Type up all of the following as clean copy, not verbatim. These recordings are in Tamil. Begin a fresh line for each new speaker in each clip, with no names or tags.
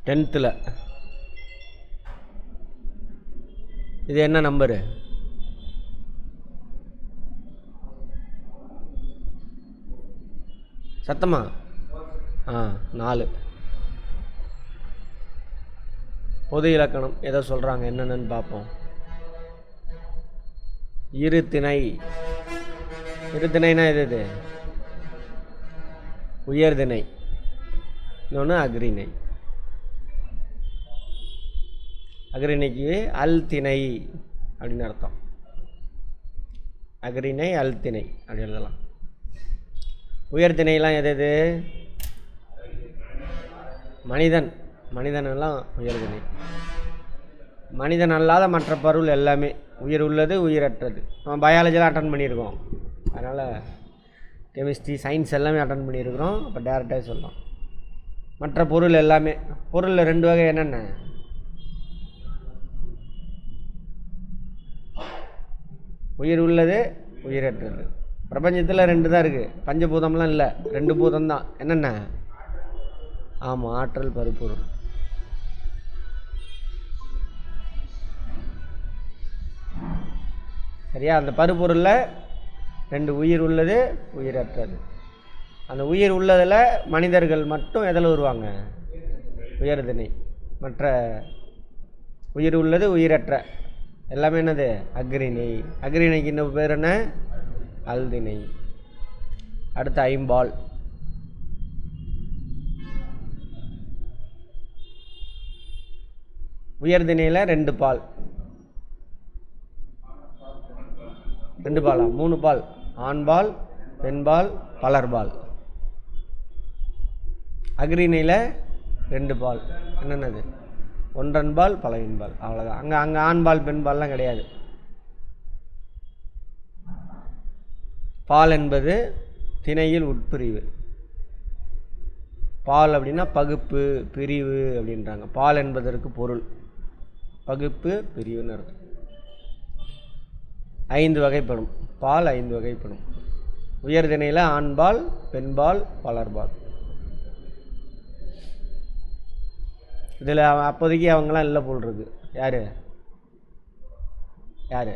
10th இது என்ன நம்பரு? சத்தமா? 4. பொது இலக்கணம் எதை சொல்கிறாங்க என்னென்னு பார்ப்போம். இருதிணை. இருதிணைனா எது? உயர்திணை. இன்னொன்று அக்ரிணை. அக்ரிணைக்கு அல்திணை அப்படின்னு அர்த்தம். அக்ரிணை அல்திணை அப்படி எழுதலாம். உயர்திணைலாம் எது? மனிதன். மனிதனெல்லாம் உயர்திணை. மனிதன் அல்லாத மற்ற பொருள் எல்லாமே உயிர் உள்ளது உயிரற்றது. நம்ம பயாலஜிலாம் அட்டன் பண்ணியிருக்கோம், அதனால் கெமிஸ்ட்ரி சயின்ஸ் எல்லாமே அட்டன் பண்ணியிருக்கிறோம். அப்போ டேரெக்டாக சொல்லலாம். மற்ற பொருள் எல்லாமே. பொருளில் 2 வகை என்னென்ன? உயிர் உள்ளது உயிரற்றது. பிரபஞ்சத்தில் 2 தான் இருக்குது, பஞ்சபூதம்லாம் இல்லை, 2 பூதம் தான். என்னென்ன? ஆமாம், ஆற்றல் பருப்பொருள். சரியா? அந்த பருப்பொருளில் 2 உயிர் உள்ளது உயிரற்றது. அந்த உயிர் உள்ளதில் மனிதர்கள் மட்டும் எதில் வருவாங்க? உயர்திணை. மற்ற உயிர் உள்ளது உயிரற்ற எல்லாமே என்னது? அக்ரிணை. அக்ரிணைக்கு இன்னும் பேர் என்ன? அல்திணை. அடுத்து ஐம்பால். உயர்திணையில் 2 பால். 2 பாலா? 3 பால். ஆண்பால், பெண்பால், பலர்பால். அக்ரிணையில் 2 பால். என்னென்னது? ஒன்றன்பால், பலவின்பால். அவ்வளோதான். அங்கே ஆண்பால் பெண்பால்லாம் கிடையாது. பால் என்பது திணையில் உட்பிரிவு. பால் அப்படின்னா பகுப்பு பிரிவு அப்படின்றாங்க. பால் என்பதற்கு பொருள் பகுப்பு பிரிவுன்னு அர்த்தம். 5 வகைப்படும். பால் 5 வகைப்படும். உயர்திணையில் ஆண்பால், பெண்பால், பலர்பால். இதில் அப்போதைக்கு அவங்களாம் இல்லை போல் இருக்கு. யார்?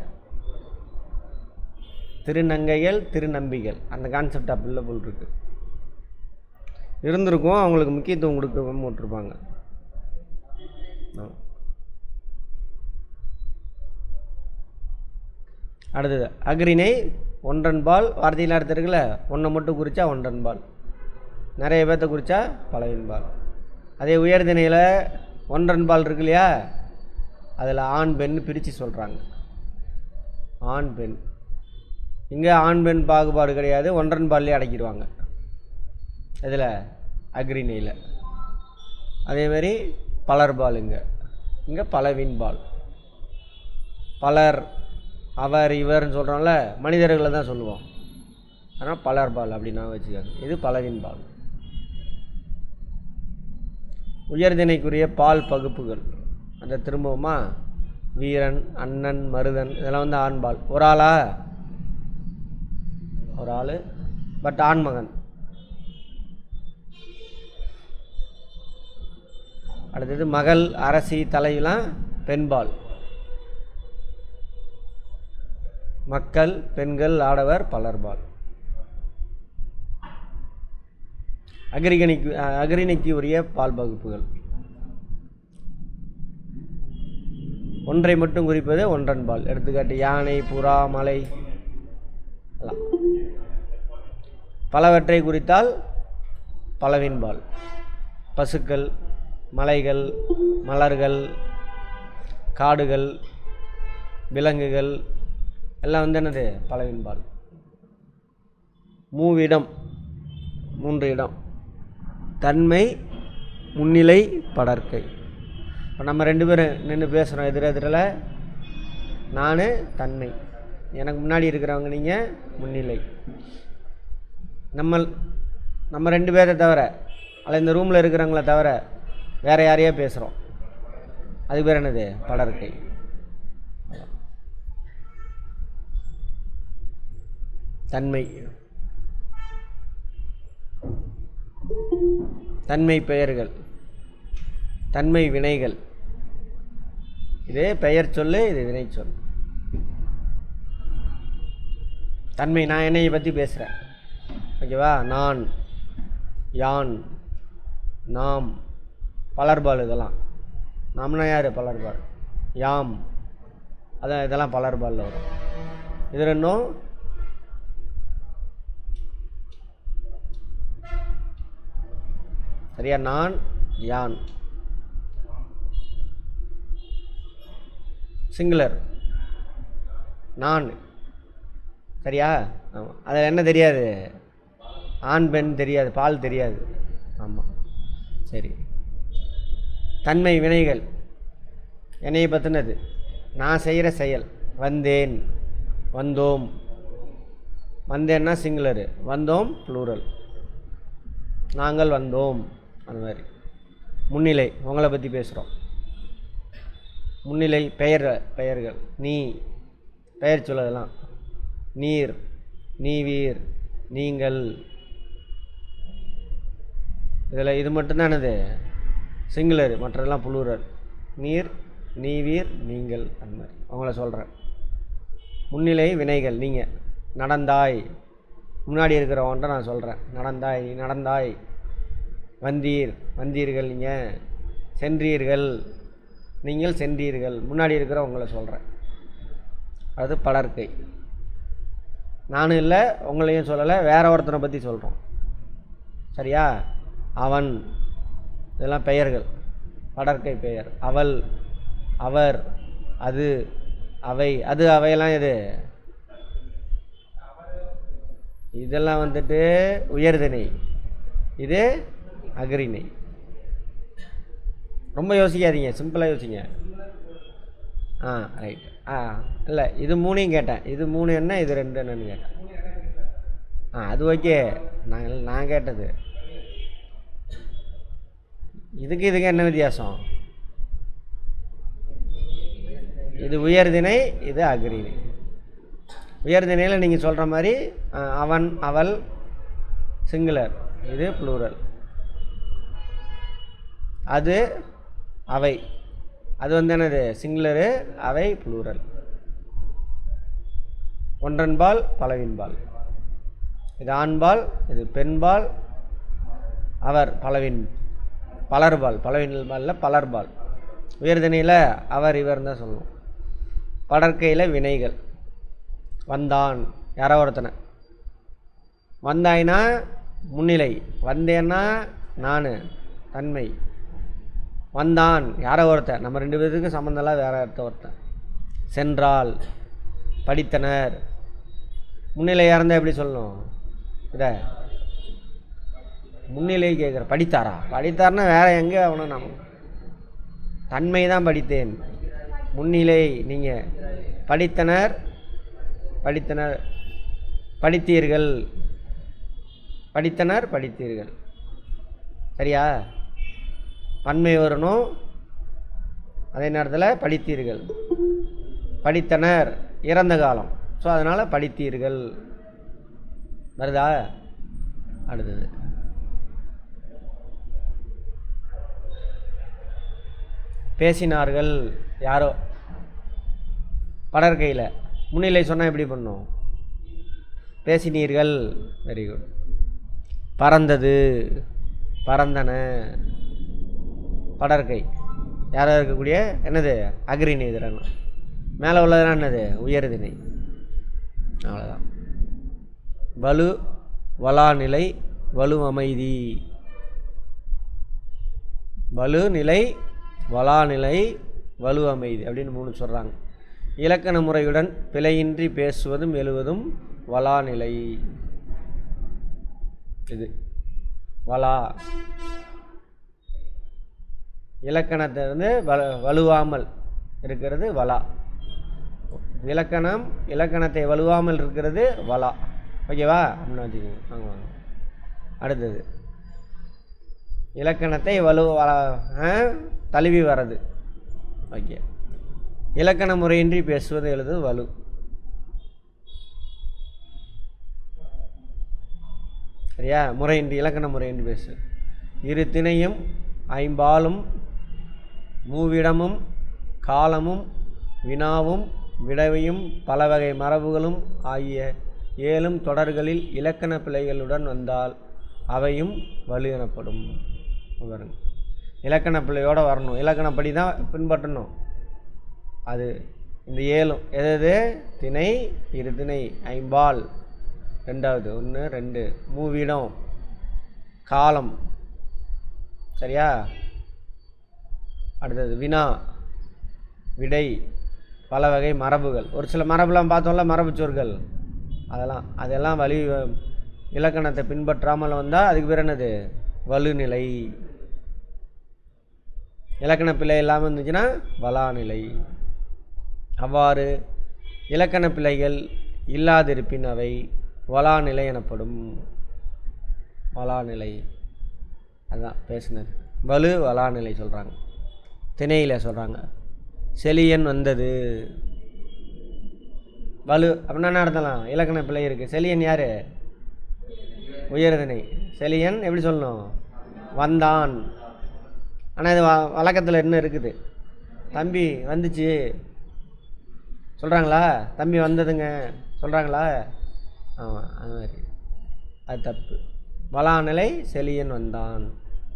திருநங்கைகள் திருநம்பிகள். அந்த கான்செப்ட் அப்படி இல்லை போல் இருக்கு. இருந்திருக்கும், அவங்களுக்கு முக்கியத்துவம் கொடுக்க விட்டுருப்பாங்க. அடுத்தது அக்ரிணை. ஒன்றன்பால். வார்த்தையில் அடுத்து இருக்குல்ல, ஒன்றை மட்டும் குறித்தா ஒன்றன்பால், நிறைய பேர்த்த குறித்தா பலவின்பால். அதே உயர்திணையில் ஒன்றன்பால் இருக்கு இல்லையா, அதில் ஆண் பெண் பிரித்து சொல்கிறாங்க. ஆண் பெண். இங்கே ஆண் பெண் பாகுபாடு கிடையாது, ஒன்றன்பால்லே அடக்கிடுவாங்க. இதில் அக்ரிணையில். அதேமாரி பலர்பால். இங்கே பலவின்பால். பலர் அவர் இவர்னு சொல்கிறோம்ல, மனிதர்களை தான் சொல்லுவோம். ஆனால் பலர்பால் அப்படின்னா வச்சுக்காங்க. இது பலவின்பால். உயர்திணைக்குரிய பால் பகுப்புகள் அந்த திரும்பவுமா? வீரன், அண்ணன், மருதன், இதெல்லாம் ஆண்பால். ஒரு ஆளா? ஒரு ஆள், பட் ஆண்மகன். அடுத்தது மகள், அரசி, தலையெல்லாம் பெண்பால். மக்கள், பெண்கள், ஆடவர், பலர்பால். அக்ரிணைக்கு உரிய பால் பகுப்புகள். ஒன்றை மட்டும் குறிப்பது ஒன்றன்பால். எடுத்துக்காட்டு யானை, புறா, மலை. பலவற்றை குறித்தால் பலவின்பால். பசுக்கள், மலைகள், மலர்கள், காடுகள், விலங்குகள் எல்லாம் என்னது? பலவின்பால். மூவிடம், 3 இடம். தன்மை, முன்னிலை, படர்க்கை. இப்போ நம்ம 2 பேரும் நின்று பேசுகிறோம் எதிரில். நான் தன்மை, எனக்கு முன்னாடி இருக்கிறவங்க நீங்கள் முன்னிலை. நம்ம 2 பேரை தவிர, அல்ல இந்த ரூமில் இருக்கிறவங்கள தவிர வேறு யாரையா பேசுகிறோம், அது பேர் என்னது? படர்க்கை. தன்மை. தன்மை பெயர்கள். தன்மை வினைகள். இது பெயர் சொல்லு, இது வினை சொல். தன்மை நான் என்னையை பற்றி பேசுகிறேன், ஓகேவா? நான், யான், நாம், பலர்பால். இதெல்லாம் நாம்னா யார்? பலர்பால். யாம், அதான் இதெல்லாம் பலர்பாலில் வரும். இது ரெண்டும் சரியா? நான், யான் சிங்குலர். நான் சரியா? ஆமாம். அதில் என்ன தெரியாது? ஆண் பெண் தெரியாது, பால் தெரியாது. ஆமாம், சரி. தன்மை வினைகள் என்னையை பற்றினது. நான் செய்கிற செயல். வந்தேன், வந்தோம். வந்தேன்னா சிங்குலரு, வந்தோம் ப்ளூரல். நாங்கள் வந்தோம், அந்த மாதிரி. முன்னிலை உங்களை பற்றி பேசுகிறோம். முன்னிலை பெயர்கள். நீ பெயர் சொல்லதெல்லாம். நீர், நீவீர், நீங்கள். இதில் இது மட்டும்தான் என்னது? சிங்குலரு, மற்றதெல்லாம் ப்ளூரல். நீர், நீவீர், நீங்கள், அந்த மாதிரி அவங்கள சொல்கிறேன். முன்னிலை வினைகள். நீங்கள் நடந்தாய், முன்னாடி இருக்கிறவன்ட்ட நான் சொல்கிறேன். நடந்தாய், நீ நடந்தாய். வந்தீர், வந்தீர்கள். நீங்கள் சென்றீர்கள், நீங்கள் சென்றீர்கள். முன்னாடி இருக்கிறவங்கள சொல்கிறேன். அது படற்கை. நானும் இல்லை, உங்களையும் சொல்லலை, வேற ஒருத்தனை பற்றி சொல்கிறோம். சரியா? அவன், இதெல்லாம் பெயர்கள், படற்கை பெயர். அவள், அவர், அது, அவை. அது அவையெல்லாம் எது? இதெல்லாம் வந்துட்டு உயர்திணை, இது அகரிணை. ரொம்ப யோசிக்காதீங்க, சிம்பிளாக யோசிங்க. ரைட். இல்லை, இது மூணையும் கேட்டேன். இது 3 என்ன, இது 2 என்னன்னு கேட்டேன். அது ஓகே. நான் கேட்டது இதுக்கு என்ன வித்தியாசம்? இது உயர்திணை, இது அகரிணை. உயர்திணையில் நீங்கள் சொல்கிற மாதிரி அவன், அவள் சிங்குலர், இது ப்ளூரல். அது அவை, அது வந்து என்னது? சிங்குலரு, அவை ப்ளூரல். ஒன்றன்பால் பலவின்பால். இது ஆண்பால், இது பெண்பால். அவர் பலவின், பலர்பால். பலவின்பாலில் பலர்பால். உயர்திணையில் அவர், இவர் தான் சொல்லணும். படற்கையில் வினைகள். வந்தான், யாரோ ஒருத்தனை. வந்தாய்னா முன்னிலை. வந்தேன்னா நான், தன்மை. வந்தான், யாரோ ஒருத்தன். நம்ம 2 பேருக்கும் சம்மந்தம்லாம் வேற ஒருத்தன். சென்றால், படித்தனர். முன்னிலை இருந்தால் எப்படி சொல்லணும்? இதை முன்னிலை கேட்குற. படித்தாரா? படித்தார்னா வேற எங்கே ஆகணும்? நம்ம தன்மை தான் படித்தேன். முன்னிலை நீங்கள். படித்தனர், படித்தனர், படித்தீர்கள். படித்தனர், படித்தீர்கள். சரியா? பன்மை வரணும். அதே நேரத்தில் படித்தீர்கள். படித்தனர் இறந்த காலம், ஸோ அதனால் படித்தீர்கள் வருதா? அடுத்தது பேசினார்கள், யாரோ. படற்கையில் முன்னிலை சொன்னால் எப்படி பண்ணும்? பேசினீர்கள். Very good. பறந்தது, பறந்தன. படற்கை யாரோ இருக்கக்கூடிய என்னது? அக்ரிணை. எதிரான மேலே உள்ளதுனா என்னது? உயர்திணை. அவ்வளோதான். வலு, வலாநிலை, வலு அமைதி. வலு நிலை, வலாநிலை, வலு அமைதி அப்படின்னு 3 சொல்கிறாங்க. இலக்கண முறையுடன் பிழையின்றி பேசுவதும் எழுவதும் வலாநிலை. இது வலா. இலக்கணத்தை வந்து வலுவாமல் இருக்கிறது வலா. இலக்கணத்தை வலுவாமல் இருக்கிறது வலா. ஓகேவா? அப்படின்னு வச்சுக்கோங்க. வாங்க வாங்க. அடுத்தது இலக்கணத்தை தழுவி வர்றது. ஓகே. இலக்கண முறையின்றி பேசுவது எழுதுவது வலு. சரியா? முறையின்றி, இலக்கண முறையின்றி பேசு. இரு திணையும் ஐம்பாலும் மூவிடமும் காலமும் வினாவும் விடவையும் பல வகை மரபுகளும் ஆகிய 7 தொடர்களில் இலக்கண பிழைகளுடன் வந்தால் அவையும் வலு எனப்படும். இலக்கண பிழையோடு வரணும், இலக்கணப்படி தான் பின்பற்றணும். அது இந்த 7 எது? திணை, இருதிணை, ஐம்பால், 2வது 1 2, மூவிடம், காலம், சரியா? அடுத்தது வினா, விடை, பல வகை மரபுகள். ஒரு சில மரபுலாம் பார்த்தோம்ல, மரபு சொற்கள், அதெல்லாம் வழி இலக்கணத்தை பின்பற்றாமல் வந்தால் அதுக்கு பேர் என்னது? வலுநிலை. இலக்கண பிழை இல்லாமல் இருந்துச்சுன்னா வலாநிலை. அவ்வாறு இலக்கண பிழைகள் இல்லாதிருப்பின் அவை வலாநிலை எனப்படும். வலாநிலை அதுதான் பேசுனது. வலு வலாநிலை சொல்கிறாங்க, திணையில் சொல்கிறாங்க. செலியன் வந்தது, வலு அப்படின்னா என்ன அர்த்தம்லாம்? இலக்கண பிழை இருக்குது. செலியன் யார்? உயர்திணை. செலியன் எப்படி சொல்லணும்? வந்தான். ஆனால் இது வழக்கத்தில் என்ன இருக்குது? தம்பி வந்துச்சு சொல்கிறாங்களா? தம்பி வந்ததுங்க சொல்கிறாங்களா? ஆமாம், அது மாதிரி. அது தப்பு. வலாநிலை செலியன் வந்தான்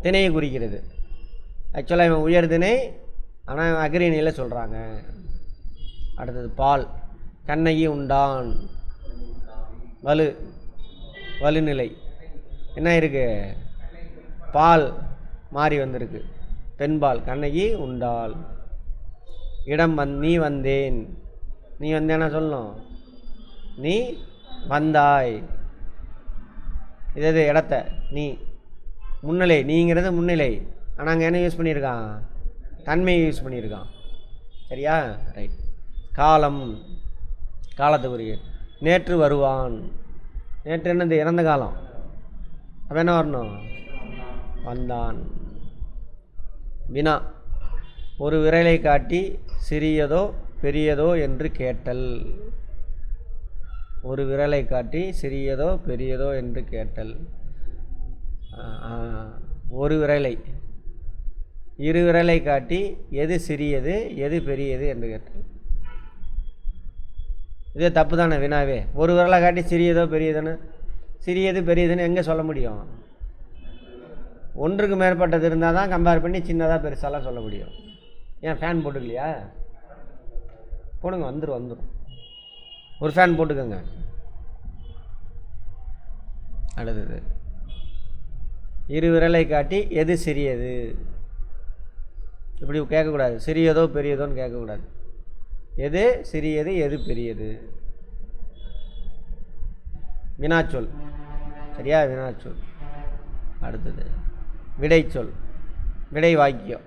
திணையை குறிக்கிறது. ஆக்சுவலாக இவன் உயர்திணை, ஆனால் அக்ரிணியில் சொல்கிறாங்க. அடுத்தது பால், கண்ணகி உண்டான், வலு வலுநிலை. என்ன இருக்குது? பால் மாறி வந்திருக்கு, பெண்பால், கண்ணகி உண்டாள். இடம் நீ வந்தேன், நீ வந்தேன்னா சொல்லணும் நீ வந்தாய். இது இடத்த நீ, முன்னிலை, நீங்கிறது முன்னிலை. ஆனால் அங்கே என்ன யூஸ் பண்ணியிருக்கான்? தன்மையை யூஸ் பண்ணியிருக்கான். சரியா? ரைட். காலம், காலத்துக்குரிய. நேற்று வருவான், நேற்று என்னது? இறந்த காலம். அப்போ என்ன வரணும்? வந்தான். வினா, ஒரு விரலை காட்டி சிறியதோ பெரியதோ என்று கேட்டல். ஒரு விரலை காட்டி சிறியதோ பெரியதோ என்று கேட்டல். ஒரு விரலை, இரு விரலை காட்டி எது சிறியது எது பெரியது என்று கேட்டல். இதே தப்பு தானே வினாவே? ஒரு விரலை காட்டி சிறியதோ பெரியதுன்னு, சிறியது பெரியதுன்னு எங்கே சொல்ல முடியும்? ஒன்றுக்கு மேற்பட்டது இருந்தால் தான் கம்பேர் பண்ணி சின்னதாக பெருசாலாம் சொல்ல முடியும். ஏன் ஃபேன் போட்டுக்கலையா? போடுங்க, வந்துடும். ஒரு ஃபேன் போட்டுக்கோங்க. அடுத்தது, இரு விரலை காட்டி எது சிறியது, இப்படி கேட்கக்கூடாது. சிறியதோ பெரியதோன்னு கேட்கக்கூடாது. எது சிறியது எது பெரியது? வினாச்சொல், சரியா? வினாச்சொல். அடுத்தது விடைச்சொல், விடை வாக்கியம்.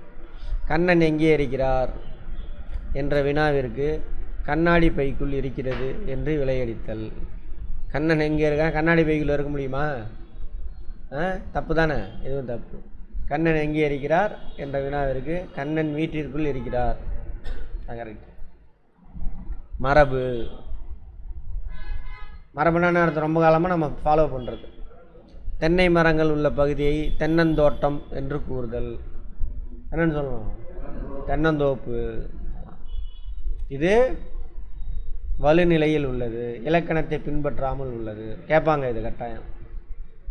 கண்ணன் எங்கே இருக்கிறார் என்ற வினாவிற்கு கண்ணாடி பைக்குள் இருக்கிறது என்று விளையடித்தல். கண்ணன் எங்கே இருக்கான்? கண்ணாடி பைக்குள்ளே இருக்க முடியுமா? தப்பு தானே? இதுவும் தப்பு. கண்ணன் எங்கே இருக்கிறார் என்ற வினாவிற்கு கண்ணன் வீட்டிற்குள் இருக்கிறார். கரெக்ட். மரபு, மரபுனா அர்த்தம் ரொம்ப காலமாக நம்ம ஃபாலோ பண்ணுறது. தென்னை மரங்கள் உள்ள பகுதியை தென்னந்தோட்டம் என்று கூறுதல். என்னன்னு சொல்லணும்? தென்னந்தோப்பு. இது வலுநிலையில் உள்ளது, இலக்கணத்தை பின்பற்றாமல் உள்ளது. கேட்பாங்க, இது கட்டாயம்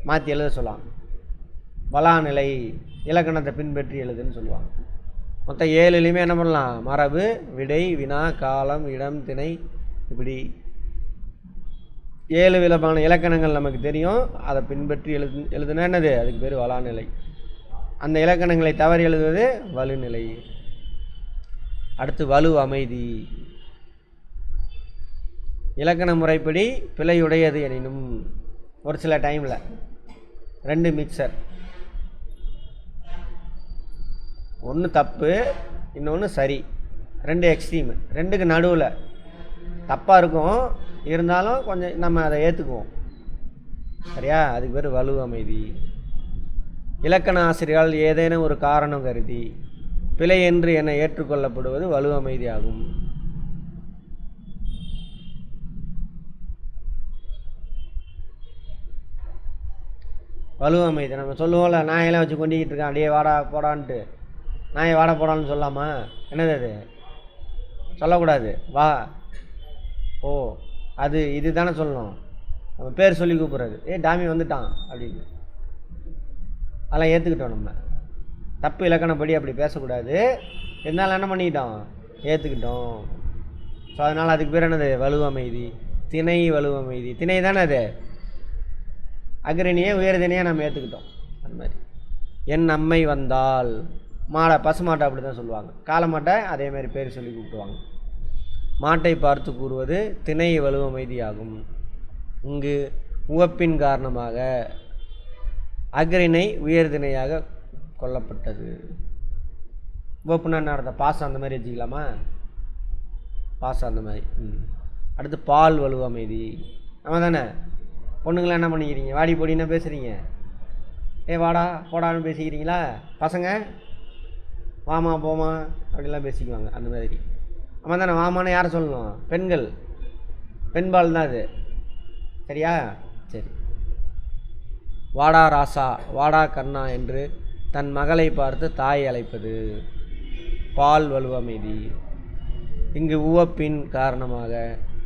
மாற்றி எழுத சொல்லலாம். வலாநிலை, இலக்கணத்தை பின்பற்றி எழுதுன்னு சொல்லுவாங்க. மொத்தம் 7லையுமே என்ன பண்ணலாம்? மரபு, விடை, வினா, காலம், இடம், திணை, இப்படி 7 விதமான இலக்கணங்கள் நமக்கு தெரியும். அதை பின்பற்றி எழுதுனா என்னது? அதுக்கு பேர் வலாநிலை. அந்த இலக்கணங்களை தவறி எழுதுவது வலுநிலை. அடுத்து வலு அமைதி. இலக்கண முறைப்படி பிழையுடையது எனினும் ஒரு சில டைமில் 2 மிக்சர், ஒன்று தப்பு இன்னொன்று சரி, 2 எக்ஸ்ட்ரீம், 2க்கு நடுவில் தப்பாக இருக்கும், இருந்தாலும் கொஞ்சம் நம்ம அதை ஏற்றுக்குவோம். சரியா? அதுக்கு பேர் வலு அமைதி. இலக்கண ஆசிரியரால் ஏதேனும் ஒரு காரணம் கருதி பிழை என்று என ஏற்றுக்கொள்ளப்படுவது வலு அமைதி ஆகும். வலு அமைதி நம்ம சொல்லுவோம்ல, நாயெல்லாம் வச்சு கொண்டிக்கிட்டு இருக்கான், அப்படியே வாடா போடான்ட்டு, நாயை வாட போடான்னு சொல்லாமா? என்னது அது? சொல்லக்கூடாது. வா, ஓ, அது இது தானே சொல்லணும். நம்ம பேர் சொல்லி கூப்பிட்றது. டாமி வந்துட்டான் அப்படின்னு. அதெல்லாம் ஏற்றுக்கிட்டோம். நம்ம தப்பு இலக்கணப்படி அப்படி பேசக்கூடாது. இருந்தாலும் என்ன பண்ணிக்கிட்டோம்? ஏற்றுக்கிட்டோம். ஸோ அதனால் அதுக்கு பேர் என்னது? வலுவமைதி. திணை வலுவமைதி. திணை தானே அது. அக்ரணியை உயர்தினையாக நம்ம ஏற்றுக்கிட்டோம். அந்த மாதிரி என் அம்மை வந்தால், மாடை பசுமாட்டை அப்படி தான் சொல்லுவாங்க. காளமாட்டை அதே மாதிரி பேர் சொல்லி கூப்பிடுவாங்க. மாட்டை பார்த்து கூறுவது திணை வலுவமைதி ஆகும். இங்கு உவப்பின் காரணமாக அக்ரிணை உயர்திணையாக கொல்லப்பட்டது. உவப்புனா என்ன அர்த்தம்? பாசம் அந்த மாதிரி வச்சுக்கலாமா? பாசம் அந்த மாதிரி. அடுத்து பால் வலுவமைதி. ஆமாம் தானே? பொண்ணுங்களாம் என்ன பண்ணிக்கிறீங்க? வாடி போடின்னா பேசுகிறீங்க. வாடா போடான்னு பேசிக்கிறீங்களா? பசங்க வாமா போமா அப்படிலாம் பேசிக்குவாங்க. அந்த மாதிரி. ஆமாம் தானே? வாமான்னு யாரை சொல்லணும்? பெண்கள். பெண்பால் தான் அது. சரியா? சரி. வாடா ராசா, வாடா கண்ணா என்று தன் மகளை பார்த்து தாய் அழைப்பது பால் வலுவமைதி. இங்கு உவப்பின் காரணமாக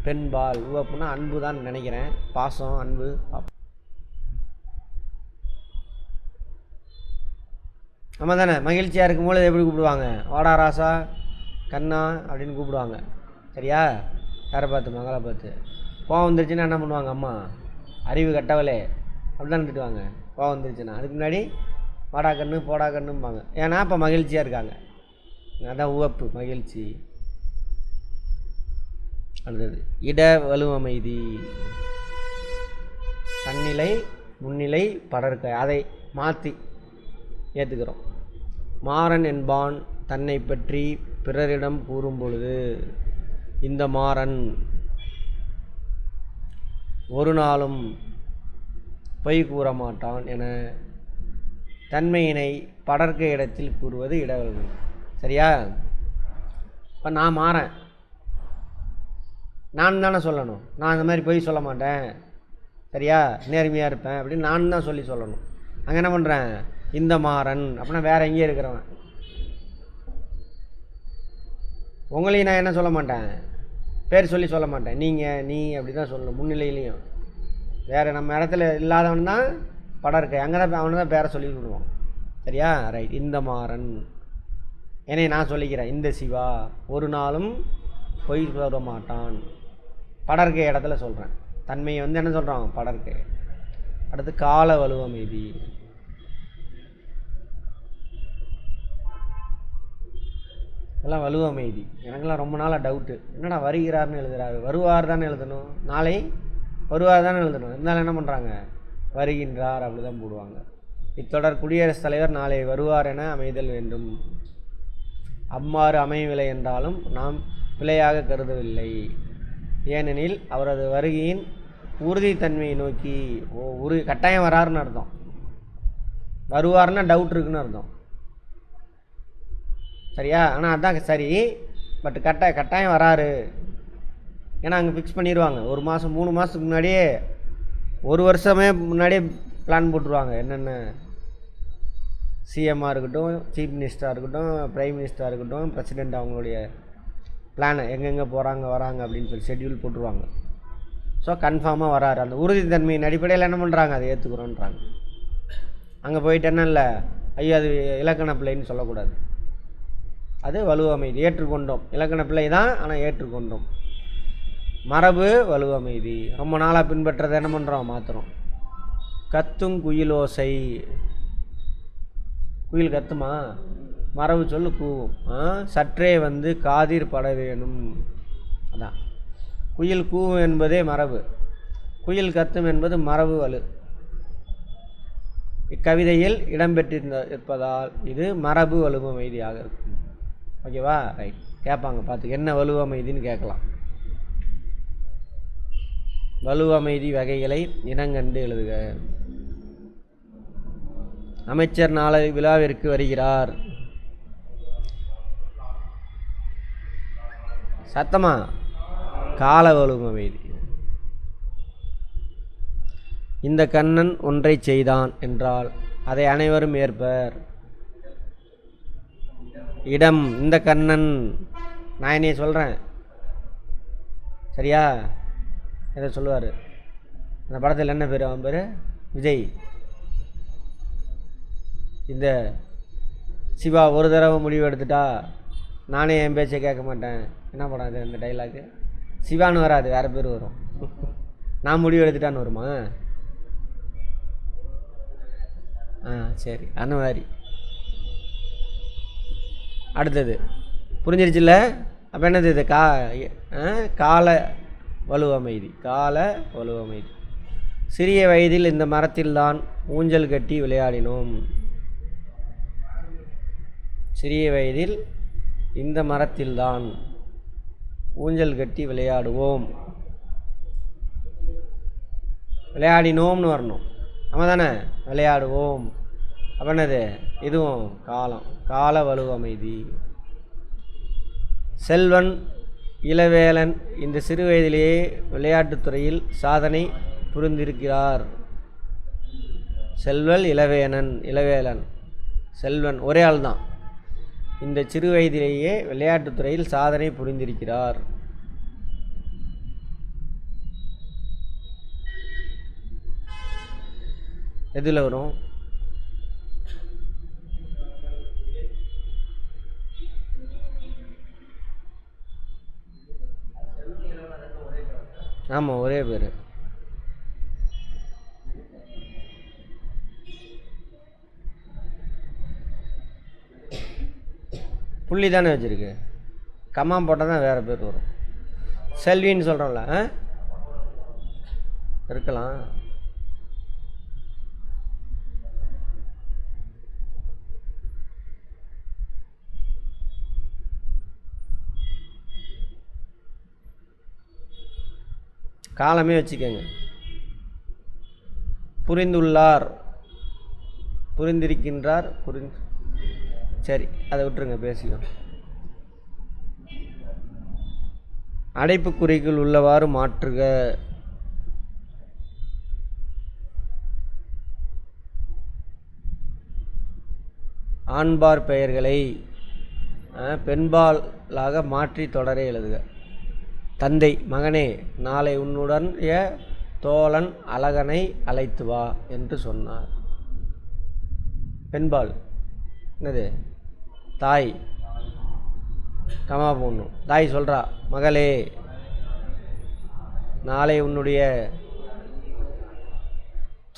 பெண்பால். உவப்புனா அன்பு தான் நினைக்கிறேன். பாசம், அன்பு. ஆமாம் தானே? மகிழ்ச்சியாக இருக்கும்போது எப்படி கூப்பிடுவாங்க? வாடா ராசா கண்ணா அப்படின்னு கூப்பிடுவாங்க. சரியா? யாரை பார்த்து? மகளை பார்த்து. கோவம் வந்துருச்சுன்னா என்ன பண்ணுவாங்க? அம்மா அறிவு கட்டவலே அப்படி தான் திட்டுவாங்க. கோவம் வந்துருச்சுன்னா அதுக்கு முன்னாடி வாடா கண்ணு போடா கண்ணும்பாங்க. ஏன்னா இப்போ மகிழ்ச்சியாக இருக்காங்க. அதான் உவப்பு, மகிழ்ச்சி. அடுத்தது இட வலுவமைதி. தன்னிலை முன்னிலை படர்க்க, அதை மாற்றி ஏற்றுக்கிறோம். மாறன் என்பான் தன்னை பற்றி பிறரிடம் கூறும் பொழுது இந்த மாறன் ஒரு நாளும் பொய் கூற மாட்டான் என தன்மையினை படர்க்க இடத்தில் கூறுவது இடவல்மை. சரியா? இப்போ நான் மாறேன், நான் தானே சொல்லணும். நான் இந்த மாதிரி பொய் சொல்ல மாட்டேன், சரியா, நேர்மையாக இருப்பேன் அப்படின்னு நான் தான் சொல்லணும். அங்கே என்ன பண்ணுறேன்? இந்த மாறன் அப்படின்னா வேற எங்கேயே இருக்கிறவன். உங்களையும் நான் என்ன சொல்ல மாட்டேன்? பேர் சொல்லி சொல்ல மாட்டேன். நீங்கள், நீ அப்படி தான் சொல்லணும். முன்னிலையிலையும் வேறு நம்ம இடத்துல இல்லாதவன் தான் படம் இருக்கு. அங்கே தான் அவனை தான் பேரை சொல்லி விடுவோம். சரியா? ரைட். இந்த மாறன் என்னை நான் சொல்லிக்கிறேன். இந்த சிவா ஒரு நாளும் பொய் சொல்ல மாட்டான். படர்க்கை இடத்துல சொல்கிறேன். தன்மையை வந்து என்ன சொல்கிறோம்? படர்க்கை. அடுத்து கால வலுவமைதி. எல்லாம் வலுவமைதி. எனக்கெல்லாம் ரொம்ப நாளாக டவுட்டு. என்னடா வருகிறார்னு எழுதுறாரு? வருவார் தானே எழுதணும். நாளை வருவார் தானே எழுதணும். இருந்தாலும் என்ன பண்ணுறாங்க? வருகின்றார் அப்படி தான் போடுவாங்க. இத்தொடர் குடியரசுத் தலைவர் நாளை வருவார் என அமைதல் வேண்டும். அவ்வாறு அமையவில்லை என்றாலும் நாம் பிழையாக கருதவில்லை. ஏனெனில் அவரது வருகையின் உறுதித்தன்மையை நோக்கி கட்டாயம் வராருன்னு அர்த்தம். வருவார்னா டவுட் இருக்குன்னு அர்த்தம். சரியா? ஆனால் அதுதான் சரி. பட் கட்டாயம் வராரு. ஏன்னா அங்கே ஃபிக்ஸ் பண்ணிடுவாங்க. 1 மாதம் 3 மாதத்துக்கு முன்னாடியே, 1 வருஷமே முன்னாடியே பிளான் போட்டுருவாங்க. என்னென்ன சிஎம்மாக இருக்கட்டும், சீஃப் மினிஸ்டராக இருக்கட்டும், பிரைம் மினிஸ்டராக இருக்கட்டும், பிரசிடெண்ட் அவங்களுடைய பிளானை எங்கெங்கே போகிறாங்க வராங்க அப்படின்னு சொல்லி ஷெட்யூல் போட்டுருவாங்க. ஸோ கன்ஃபார்மாக வராரு. அந்த உறுதித்தன்மையின் அடிப்படையில் என்ன பண்ணுறாங்க? அதை ஏற்றுக்கிறோன்றாங்க. அங்கே போயிட்டு என்ன இல்லை, ஐயோ அது இலக்கண பிள்ளைன்னு சொல்லக்கூடாது. அது வலுவமைதி. ஏற்றுக்கொண்டோம். இலக்கண பிள்ளை தான், ஆனால் ஏற்றுக்கொண்டோம். மரபு வலுவமைதி. ரொம்ப நாளாக பின்பற்றதை என்ன பண்ணுறோம்? மாற்றுறோம். கத்தும் குயிலோசை. குயில் கத்துமா? மரபு சொல்லு கூவும். சற்றே வந்து காதிர் பட வேணும். அதான் குயில் கூவும் என்பதே மரபு. குயில் கத்தும் என்பது மரபு வலு. இக்கவிதையில் இடம்பெற்றிருப்பதால் இது மரபு வலுவமைதியாக இருக்கும். ஓகேவா? ரைட். கேட்பாங்க பார்த்து என்ன வலுவமைதின்னு கேட்கலாம். வலுவமைதி வகைகளை இனங்கண்டு எழுதுக. அமைச்சர் நாளை விழாவிற்கு வருகிறார். சத்தமா? கால வலுவமைதி. இந்த கண்ணன் ஒன்றை செய்தான் என்றால் அதை அனைவரும் ஏற்பர். இடம். இந்த கண்ணன். நான் என்னைய சொல்கிறேன், சரியா? எதை சொல்லுவார் அந்த படத்தில்? என்ன பேர் அவன் பேர்? விஜய். இந்த சிவா ஒரு தடவை முடிவு எடுத்துட்டா நானே என் பேச்சை கேட்க மாட்டேன். என்ன படம் அது? இந்த டைலாக்கு சிவான்னு வராது, வேறு பேர் வரும். நான் முடிவு எடுத்துட்டான்னு வருமா? சரி, அந்த மாதிரி. அடுத்தது புரிஞ்சிருச்சுல்ல? அப்போ என்னது இது? கால வலுவமைதி. கால வலுவமைதி. சிறிய வயதில் இந்த மரத்தில்தான் ஊஞ்சல் கட்டி விளையாடினோம். சிறிய வயதில் இந்த மரத்தில்தான் ஊஞ்சல் கட்டி விளையாடுவோம். விளையாடினோம்னு வரணும், நம்ம தானே? விளையாடுவோம். அப்போ என்னது? இதுவும் காலம். கால வலுவமைதி. செல்வன் இளவேலன் இந்த சிறு வயதிலேயே விளையாட்டுத்துறையில் சாதனை புரிந்திருக்கிறார். செல்வன் இளவேலன் செல்வன் ஒரே ஆள் தான். இந்த சிறு வயதிலேயே விளையாட்டுத்துறையில் சாதனை புரிந்திருக்கிறார். எதில் வரும்? ஆமாம், ஒரே பேர். புள்ளி தானே வச்சுருக்கு, கம்மா போட்டால் தான் வேறு பேர் வரும். செல்வின்னு சொல்கிறோம்ல, இருக்கலாம். காலமே வச்சுக்கோங்க. புரிந்துள்ளார், புரிந்திருக்கின்றார், சரி, அதை விட்டுருங்க, பேசிக்கோ. அடைப்புக்குறிக்குள் உள்ளவாறு மாற்றுக. ஆண்பார் பெயர்களை பெண்பாலாக மாற்றி தொடரை எழுதுக. தந்தை, மகனே, நாளை உன்னுடன் தோழன் அழகனை அழைத்து வா என்று சொன்னார். பெண்பால் என்னது? தாய். கமா போடணும். தாய் சொல்கிறா, மகளே, நாளை உன்னுடைய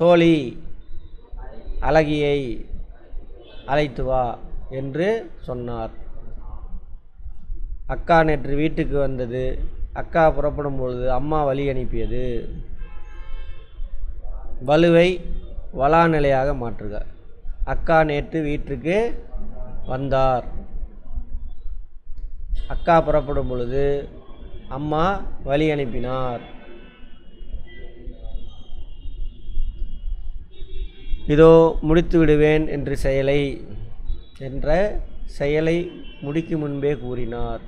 தோழி அழகியை அழைத்து வா என்று சொன்னார். அக்கா நேற்று வீட்டுக்கு வந்தது. அக்கா புறப்படும் பொழுது அம்மா வழி அனுப்பியது. வலுவை வளாநிலையாக மாற்றுக. அக்கா நேற்று வீட்டுக்கு வந்தார். அக்கா புறப்படும் பொழுது அம்மா வழி அனுப்பினார். இதோ முடித்து விடுவேன் என்ற செயலை முடிக்கும் முன்பே கூறினார்.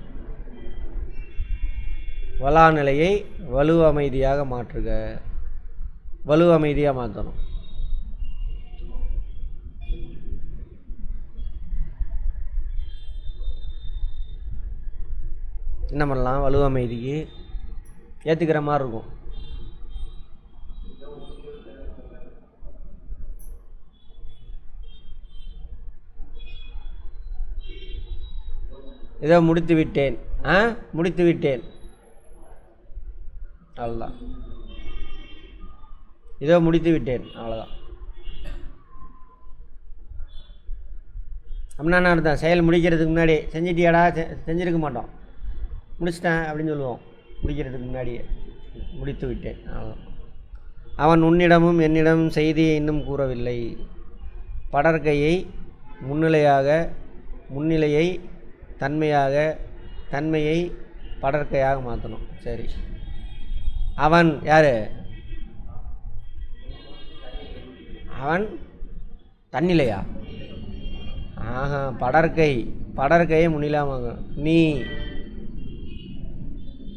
வளாநிலையை வலு அமைதியாக மாற்றுக. வலு அமைதியாக மாற்றணும். என்ன பண்ணலாம்? வலு அமைதிக்கு ஏற்றுக்கிற மாதிரி இருக்கும். ஏதோ முடித்து விட்டேன். முடித்து விட்டேன், அவ்வளோதான். இதோ முடித்து விட்டேன், அவ்வளோதான். அப்படின்னா என்ன அர்த்தம்? செயல் முடிக்கிறதுக்கு முன்னாடி செஞ்சிட்டியாடா? செஞ்சுருக்க மாட்டோம், முடிச்சிட்டேன் அப்படின்னு சொல்லுவோம். முடிக்கிறதுக்கு முன்னாடியே முடித்து விட்டேன், அவ்வளோதான். அவன் உன்னிடமும் என்னிடமும் செய்தியை இன்னும் கூறவில்லை. படற்கையை முன்னிலையை தன்மையாக, தன்மையை படற்கையாக மாற்றணும். சரி, அவன் யார்? அவன் தன்னிலையா? படற்கையை முன்னிலாமாங்க.